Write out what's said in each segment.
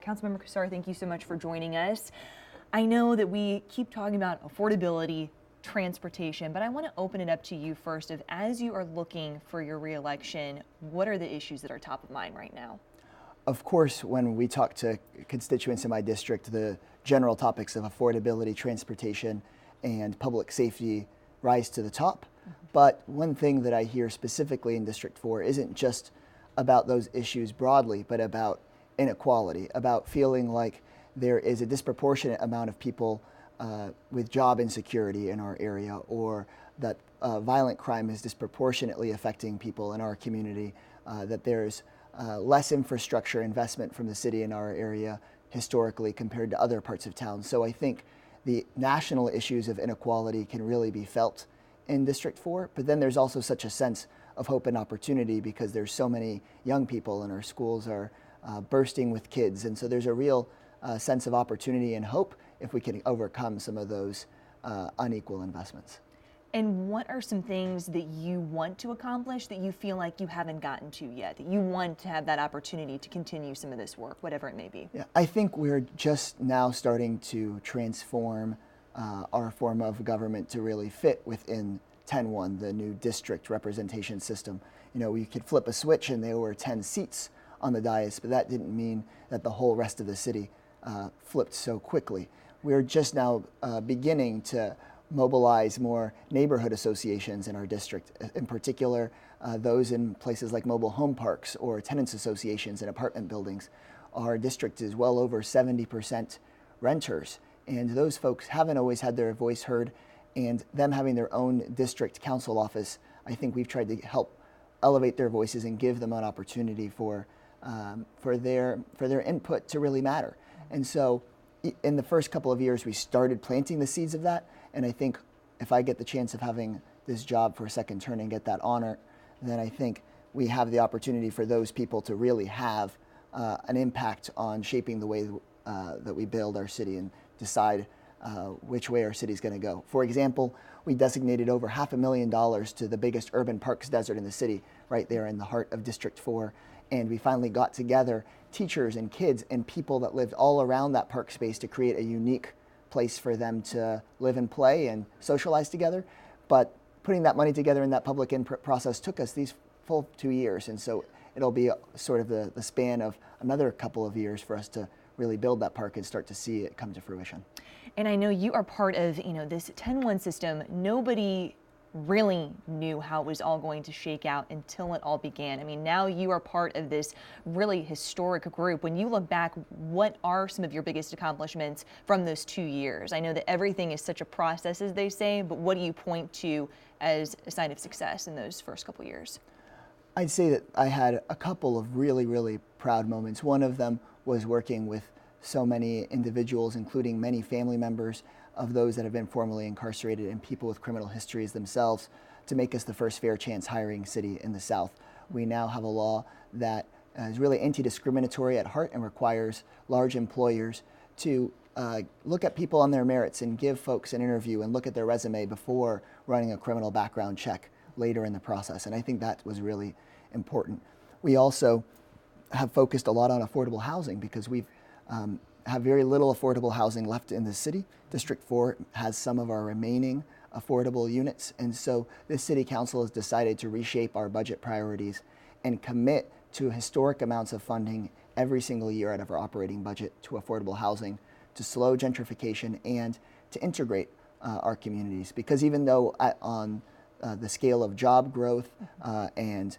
Councilmember Casar, thank you so much for joining us. I know that we keep talking about affordability, transportation, but I want to open it up to you first. As you are looking for your reelection, what are the issues that are top of mind right now? Of course, when we talk to constituents in my district, the general topics of affordability, transportation, and public safety rise to the top. But one thing that I hear specifically in District 4 isn't just about those issues broadly, but about inequality, about feeling like there is a disproportionate amount of people with job insecurity in our area, or that violent crime is disproportionately affecting people in our community, that there's less infrastructure investment from the city in our area historically compared to other parts of town. So I think the national issues of inequality can really be felt in District 4, but then there's also such a sense of hope and opportunity because there's so many young people and our schools are bursting with kids. And so there's a real sense of opportunity and hope if we can overcome some of those unequal investments. And what are some things that you want to accomplish that you feel like you haven't gotten to yet, that you want to have that opportunity to continue some of this work, whatever it may be? Yeah, I think we're just now starting to transform our form of government to really fit within 10-1, the new district representation system. You know, we could flip a switch and there were 10 seats on the dais, but that didn't mean that the whole rest of the city flipped so quickly. We're just now beginning to mobilize more neighborhood associations in our district, in particular those in places like mobile home parks or tenants associations in apartment buildings. Our district is well over 70% renters, and those folks haven't always had their voice heard, and them having their own district council office, I think we've tried to help elevate their voices and give them an opportunity for their input to really matter. And so in the first couple of years, we started planting the seeds of that. And I think if I get the chance of having this job for a second term and get that honor, then I think we have the opportunity for those people to really have an impact on shaping the way that we build our city and decide which way our city is going to go. For example, we designated over $500,000 to the biggest urban parks desert in the city, right there in the heart of District 4. And we finally got together teachers and kids and people that lived all around that park space to create a unique place for them to live and play and socialize together. But putting that money together in that public input process took us these full 2 years. And so it'll be sort of the span of another couple of years for us to really build that park and start to see it come to fruition. And I know you are part of, this 10-1 system. Nobody really knew how it was all going to shake out until it all began. I mean, now you are part of this really historic group. When you look back, what are some of your biggest accomplishments from those 2 years? I know that everything is such a process, as they say, but what do you point to as a sign of success in those first couple years? I'd say that I had a couple of really, really proud moments. One of them was working with so many individuals, including many family members of those that have been formerly incarcerated and people with criminal histories themselves, to make us the first fair chance hiring city in the South. We now have a law that is really anti-discriminatory at heart and requires large employers to look at people on their merits and give folks an interview and look at their resume before running a criminal background check later in the process. And I think that was really important. We also have focused a lot on affordable housing because we've have very little affordable housing left in the city. District 4 has some of our remaining affordable units, and so this city council has decided to reshape our budget priorities and commit to historic amounts of funding every single year out of our operating budget to affordable housing, to slow gentrification and to integrate our communities. Because even though on the scale of job growth and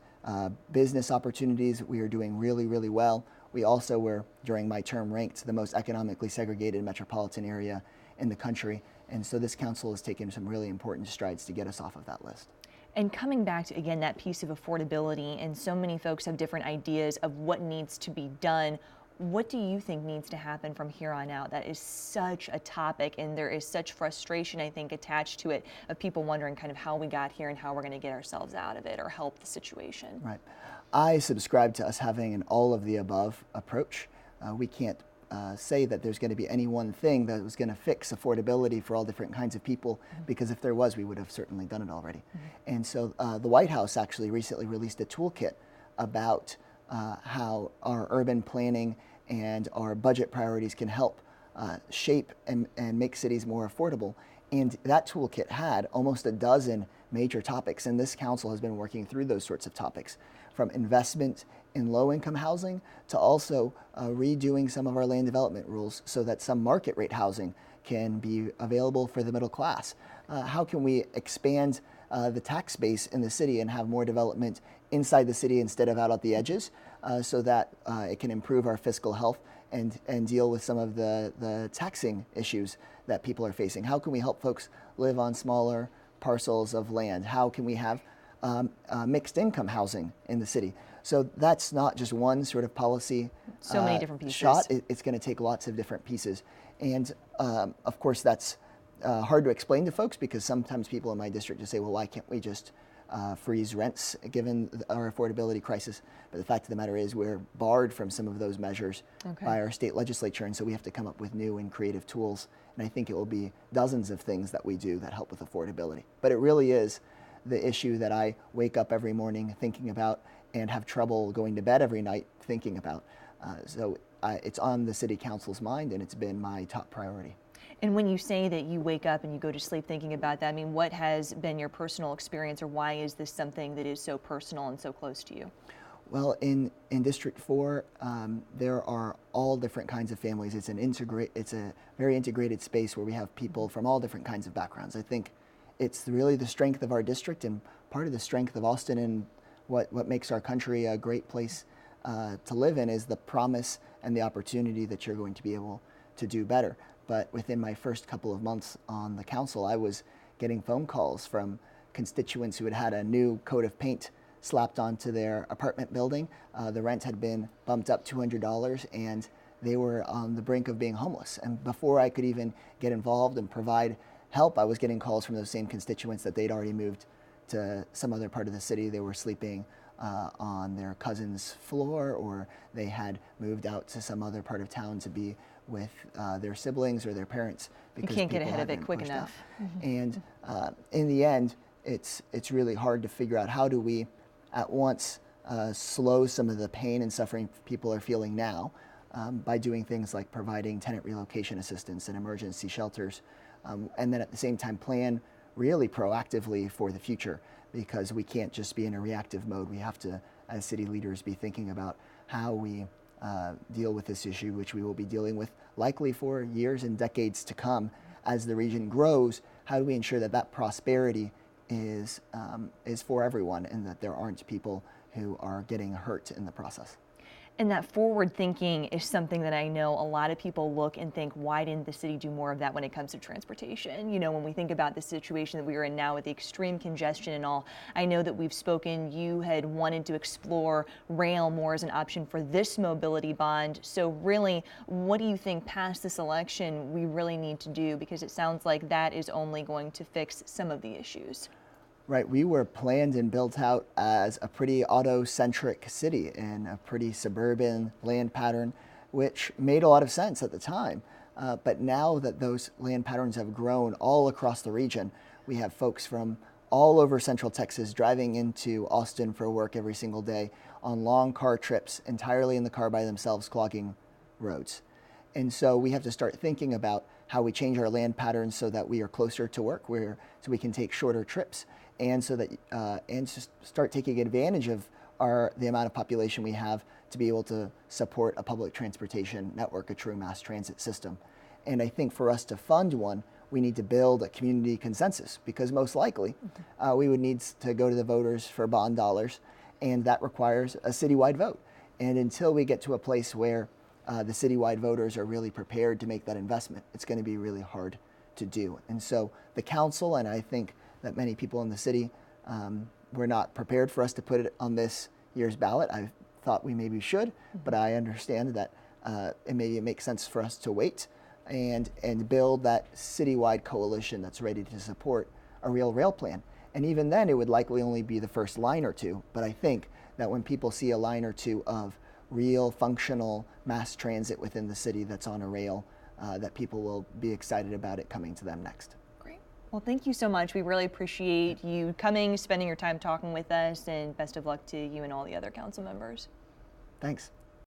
business opportunities, we are doing really, really well, we also were, during my term, ranked the most economically segregated metropolitan area in the country. And so this council has taken some really important strides to get us off of that list. And coming back to, again, that piece of affordability, and so many folks have different ideas of what needs to be done. What do you think needs to happen from here on out? That is such a topic, and there is such frustration, I think, attached to it, of people wondering kind of how we got here and how we're going to get ourselves out of it or help the situation. Right. I subscribe to us having an all-of-the-above approach. We can't say that there's going to be any one thing that was going to fix affordability for all different kinds of people, because if there was, we would have certainly done it already. And so the White House actually recently released a toolkit about how our urban planning and our budget priorities can help shape and make cities more affordable. And that toolkit had almost a dozen major topics, and this council has been working through those sorts of topics, from investment in low-income housing to also redoing some of our land development rules so that some market rate housing can be available for the middle class. How can we expand the tax base in the city and have more development inside the city instead of out at the edges, so that it can improve our fiscal health and deal with some of the taxing issues that people are facing? How can we help folks live on smaller parcels of land? How can we have mixed income housing in the city? So that's not just one sort of policy so many different pieces. shot. It's going to take lots of different pieces. And of course, that's hard to explain to folks, because sometimes people in my district just say, well, why can't we just freeze rents given our affordability crisis? But the fact of the matter is we're barred from some of those measures by our state legislature, and so we have to come up with new and creative tools. And I think it will be dozens of things that we do that help with affordability. But it really is the issue that I wake up every morning thinking about and have trouble going to bed every night thinking about. So it's on the City Council's mind, and it's been my top priority. And when you say that you wake up and you go to sleep thinking about that, I mean, what has been your personal experience, or why is this something that is so personal and so close to you? Well, in District 4, there are all different kinds of families. It's a very integrated space where we have people from all different kinds of backgrounds. I think it's really the strength of our district and part of the strength of Austin, and what makes our country a great place to live in is the promise and the opportunity that you're going to be able to do better. But within my first couple of months on the council, I was getting phone calls from constituents who had had a new coat of paint slapped onto their apartment building. The rent had been bumped up $200, and they were on the brink of being homeless. And before I could even get involved and provide help, I was getting calls from those same constituents that they'd already moved to some other part of the city. They were sleeping on their cousin's floor, or they had moved out to some other part of town to be with their siblings or their parents. Because you can't get ahead of it quick enough. And in the end, it's really hard to figure out how do we at once slow some of the pain and suffering people are feeling now by doing things like providing tenant relocation assistance and emergency shelters, and then at the same time plan really proactively for the future, because we can't just be in a reactive mode. We have to, as city leaders, be thinking about how we deal with this issue, which we will be dealing with likely for years and decades to come as the region grows. How do we ensure that that prosperity is for everyone, and that there aren't people who are getting hurt in the process? And that forward thinking is something that I know a lot of people look and think, why didn't the city do more of that when it comes to transportation? You know, when we think about the situation that we are in now with the extreme congestion and all, I know that we've spoken, you had wanted to explore rail more as an option for this mobility bond. So really, what do you think past this election we really need to do? Because it sounds like that is only going to fix some of the issues. Right, we were planned and built out as a pretty auto-centric city in a pretty suburban land pattern, which made a lot of sense at the time. But now that those land patterns have grown all across the region, we have folks from all over Central Texas driving into Austin for work every single day on long car trips, entirely in the car by themselves, clogging roads. And so we have to start thinking about how we change our land patterns so that we are closer to work, so we can take shorter trips, and so that and just start taking advantage of the amount of population we have to be able to support a public transportation network, a true mass transit system. And I think for us to fund one, we need to build a community consensus, because most likely we would need to go to the voters for bond dollars, and that requires a citywide vote. And until we get to a place where the citywide voters are really prepared to make that investment, it's going to be really hard to do. And so the council, and I think that many people in the city were not prepared for us to put it on this year's ballot. I thought we maybe should, but I understand that it makes sense for us to wait and build that citywide coalition that's ready to support a real rail plan. And even then, it would likely only be the first line or two. But I think that when people see a line or two of real functional mass transit within the city that's on a rail, that people will be excited about it coming to them next. Well, thank you so much. We really appreciate you coming, spending your time talking with us, and best of luck to you and all the other council members. Thanks.